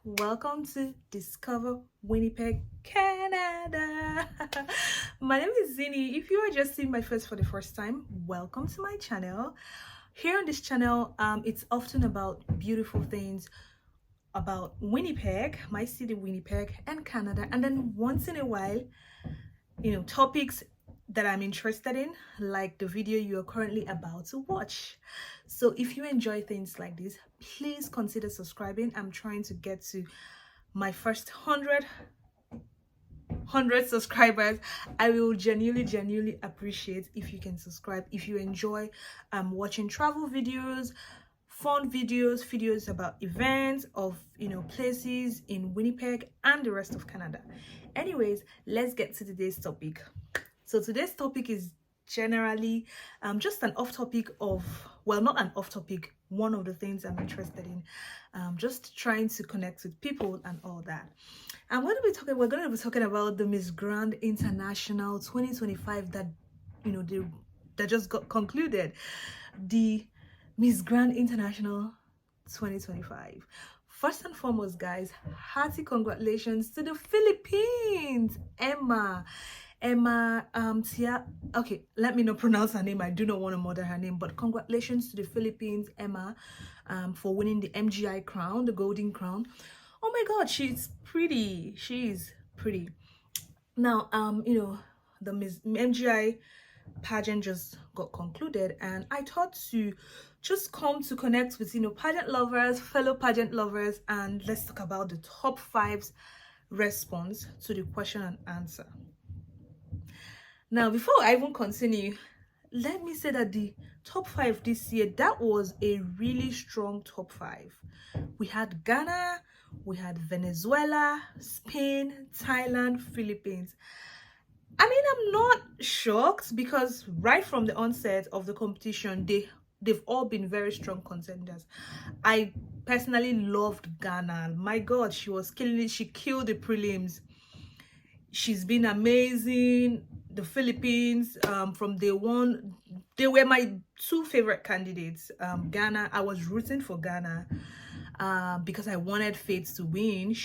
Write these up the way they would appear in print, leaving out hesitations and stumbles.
Welcome to Discover Winnipeg, Canada. My name is Zini. If you are just seeing my face for the first time, welcome to my channel. Here on this channel, it's often about beautiful things about Winnipeg, my city, Winnipeg, and Canada. And then once in a while, topics that I'm interested in, like the video you are currently about to watch. So if you enjoy things like this, please consider subscribing. I'm trying to get to my first 100 subscribers. I will genuinely appreciate if you can subscribe. If you enjoy watching travel videos, fun videos about events of places in Winnipeg and the rest of Canada. Anyways, let's get to today's topic. So today's topic is generally just an off topic of, well, not an off topic, one of the things I'm interested in, just trying to connect with people and all that. And we're going to be talking about the Miss Grand International 2025 that that just got concluded. The Miss Grand International 2025. First and foremost, guys, hearty congratulations to the Philippines. Emma Tia, okay, let me not pronounce her name. I do not want to murder her name, but congratulations to the Philippines, Emma, for winning the MGI crown, the golden crown. Oh my god, she's pretty. She's pretty. Now, the Miss MGI pageant just got concluded, and I thought to just come to connect with pageant lovers, fellow pageant lovers, and let's talk about the top 5's response to the question and answer. Now, before I even continue, let me say that the top 5 this year, that was a really strong top 5. We had Ghana, we had Venezuela, Spain, Thailand, Philippines. I mean, I'm not shocked because right from the onset of the competition, they've all been very strong contenders. I personally loved Ghana. My god, she was killing it. She killed the prelims. She's been amazing. The Philippines, from day one, they were my 2 favorite candidates. Ghana, I was rooting for Ghana because I wanted Faith to win.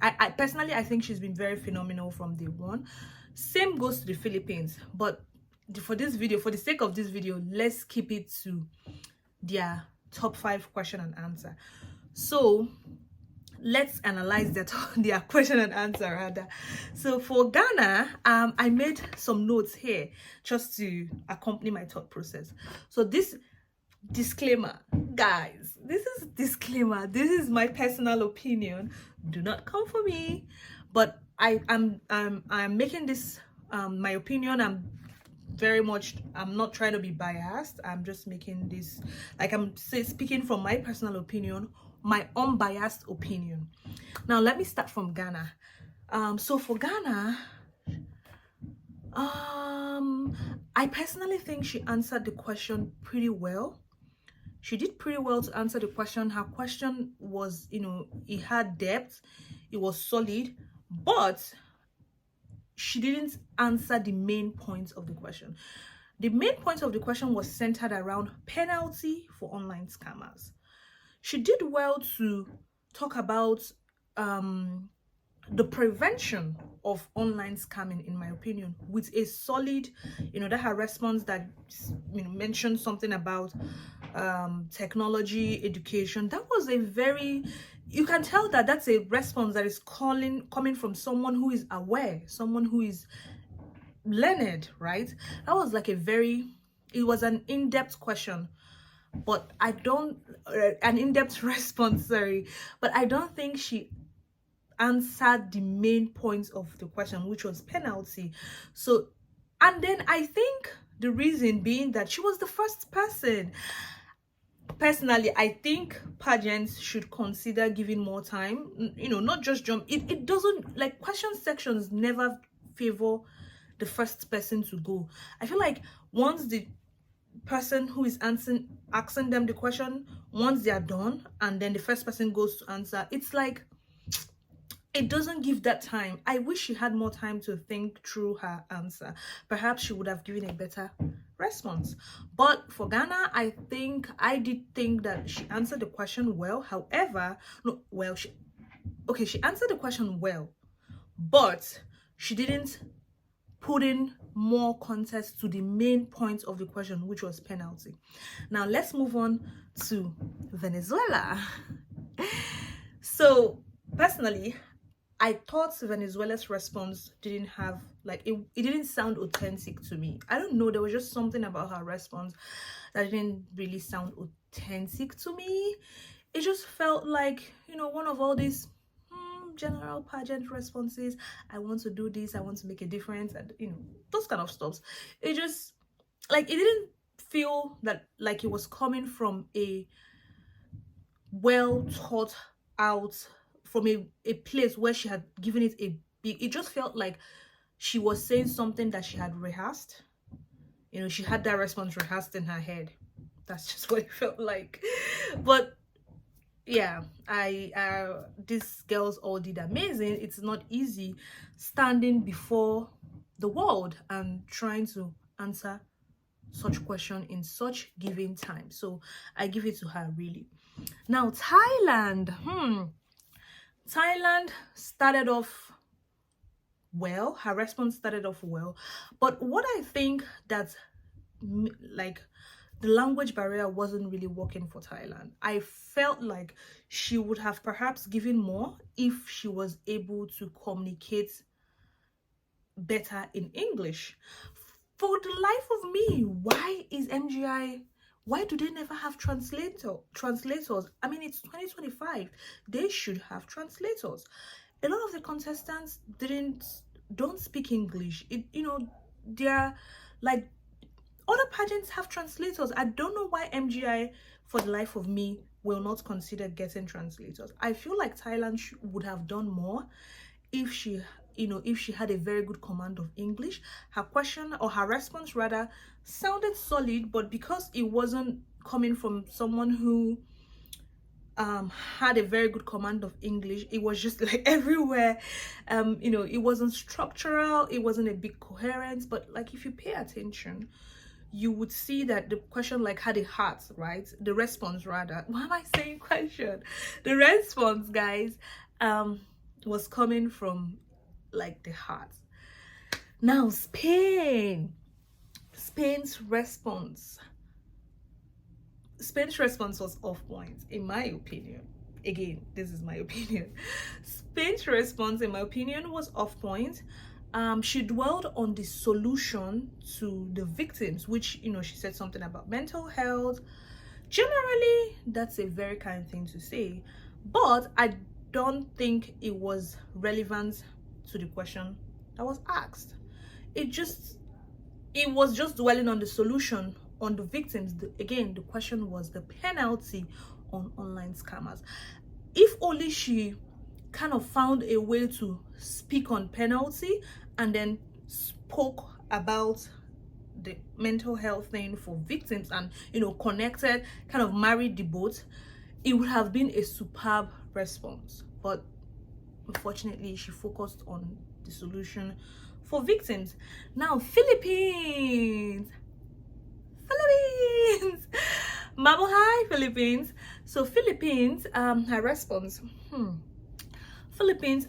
I personally, I think she's been very phenomenal from day one. Same goes to the Philippines, but for this video, for the sake of this video, let's keep it to their top 5 question and answer. So let's analyze their question and answer rather. So for Ghana, I made some notes here just to accompany my thought process. So this disclaimer, guys, this is my personal opinion. Do not come for me, but I'm making this my opinion. I'm not trying to be biased. I'm just making this, like, I'm speaking from my personal opinion, my unbiased opinion. Now let me start from Ghana. So for Ghana, I personally think she answered the question pretty well. She did pretty well to answer the question. Her question was, it had depth, it was solid, but she didn't answer the main points of the question. The main point of the question was centered around penalty for online scammers. She did well to talk about the prevention of online scamming, in my opinion, with a solid, that her response that mentioned something about technology, education. That was a very, you can tell that that's a response that is coming from someone who is aware, someone who is learned, right? That was like it was an in-depth question, but an in-depth response, sorry, but I don't think she answered the main points of the question, which was penalty. So, and then I think the reason being that she was the first person. Personally, I think pageants should consider giving more time, not just jump. It doesn't, like, question sections never favor the first person to go. I feel like once the person who is asking them the question, once they are done and then the first person goes to answer, it's like it doesn't give that time. I wish she had more time to think through her answer. Perhaps she would have given a better response. But for Ghana, I did think that she answered the question well. However, no, well, she answered the question well, but she didn't put in more context to the main point of the question, which was penalty. Now let's move on to Venezuela. So personally, I thought Venezuela's response didn't have, like, it didn't sound authentic to me. I don't know, there was just something about her response that didn't really sound authentic to me. It just felt like, one of all these general pageant responses. I want to do this, I want to make a difference, and those kind of stuff. It just, like, it didn't feel that like it was coming from a well thought out, from a place where she had given it a big, it just felt like she was saying something that she had rehearsed. She had that response rehearsed in her head. That's just what it felt like. But yeah, these girls all did amazing. It's not easy standing before the world and trying to answer such question in such given time. So I give it to her, really. Now Thailand. Thailand started off well. Her response started off well, but what I think that, like, the language barrier wasn't really working for Thailand. I felt like she would have perhaps given more if she was able to communicate better in English. For the life of me, why do they never have translators? I mean, it's 2025. They should have translators. A lot of the contestants don't speak English. They're like, other pageants have translators. I don't know why MGI, for the life of me, will not consider getting translators. I feel like Thailand would have done more if she had a very good command of English. Her question, or her response rather, sounded solid, but because it wasn't coming from someone who had a very good command of English, it was just like everywhere. It wasn't structural, it wasn't a big coherence. But like, if you pay attention, you would see that the question, like, had a heart, right? The response, rather, why am I saying question? The response, guys, was coming from, like, the heart. Now Spain's response was off point, in my opinion. Again, this is my opinion. Spain's response, in my opinion, was off point. She dwelled on the solution to the victims, which, she said something about mental health. Generally, that's a very kind thing to say, but I don't think it was relevant to the question that was asked. It was just dwelling on the solution, on the victims. Again, the question was the penalty on online scammers. If only she kind of found a way to speak on penalty and then spoke about the mental health thing for victims, and connected, kind of married the both, it would have been a superb response. But unfortunately, she focused on the solution for victims. Now Philippines. Mabuhay, Philippines. So Philippines, her response, Philippines,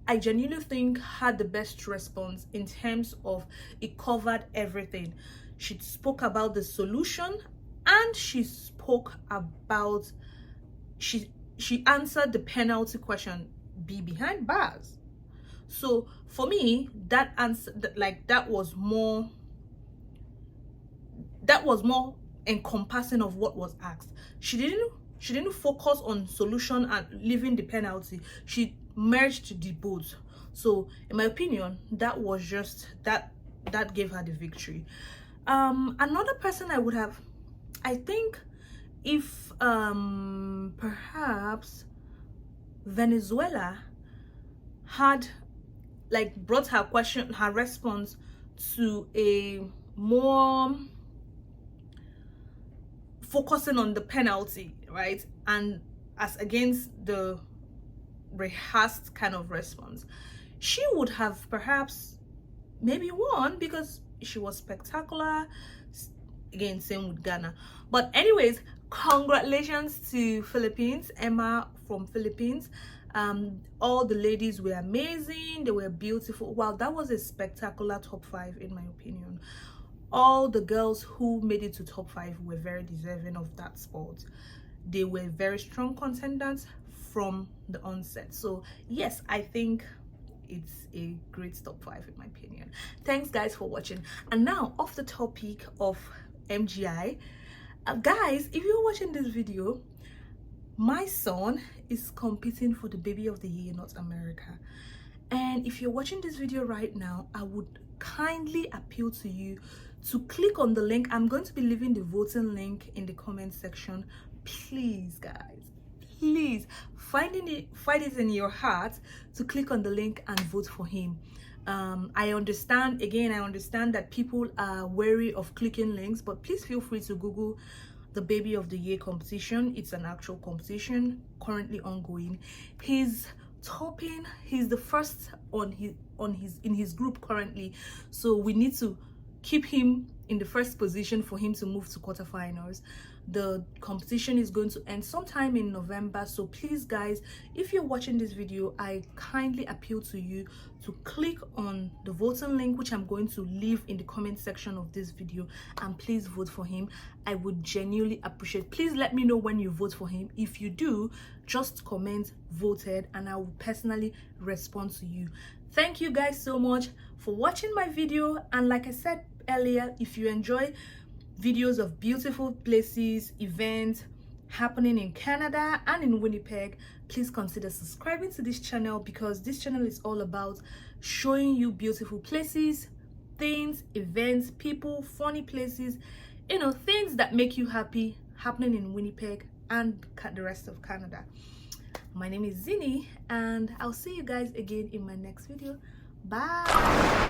I genuinely think, had the best response in terms of it covered everything. She spoke about the solution, and she spoke about, she answered the penalty question, be behind bars. So for me, that answer, that was more encompassing of what was asked. She didn't focus on solution and leaving the penalty. She merged the both. So in my opinion, that was just that gave her the victory. Another person I think if perhaps Venezuela had, like, brought her response to a more focusing on the penalty, right, and as against the rehearsed kind of response, she would have perhaps maybe won, because she was spectacular. again, same with Ghana. But anyways, congratulations to Philippines, Emma from Philippines. All the ladies were amazing, they were beautiful. Wow, that was a spectacular top 5 in my opinion. All the girls who made it to top 5 were very deserving of that spot. They were very strong contenders from the onset. So yes, I think it's a great top 5 in my opinion. Thanks guys for watching. And now off the topic of MGI, guys, if you're watching this video, my son is competing for the baby of the year in North America, and if you're watching this video right now, I would kindly appeal to you to click on the link. I'm going to be leaving the voting link in the comment section. Please guys, please find it in your heart to click on the link and vote for him. I understand that people are wary of clicking links, but please feel free to Google the baby of the year competition. It's an actual competition currently ongoing. He's the first in his group currently, so we need to keep him in the first position for him to move to quarterfinals. The competition is going to end sometime in November, so please guys, if you're watching this video, I kindly appeal to you to click on the voting link, which I'm going to leave in the comment section of this video, and please vote for him. I would genuinely appreciate. Please let me know when you vote for him. If you do, just comment voted and I will personally respond to you. Thank you guys so much for watching my video, and like I said earlier, if you enjoy videos of beautiful places, events happening in Canada and in Winnipeg, please consider subscribing to this channel, because this channel is all about showing you beautiful places, things, events, people, funny places, you know, things that make you happy happening in Winnipeg and the rest of Canada. My name is Zini, and I'll see you guys again in my next video. Bye.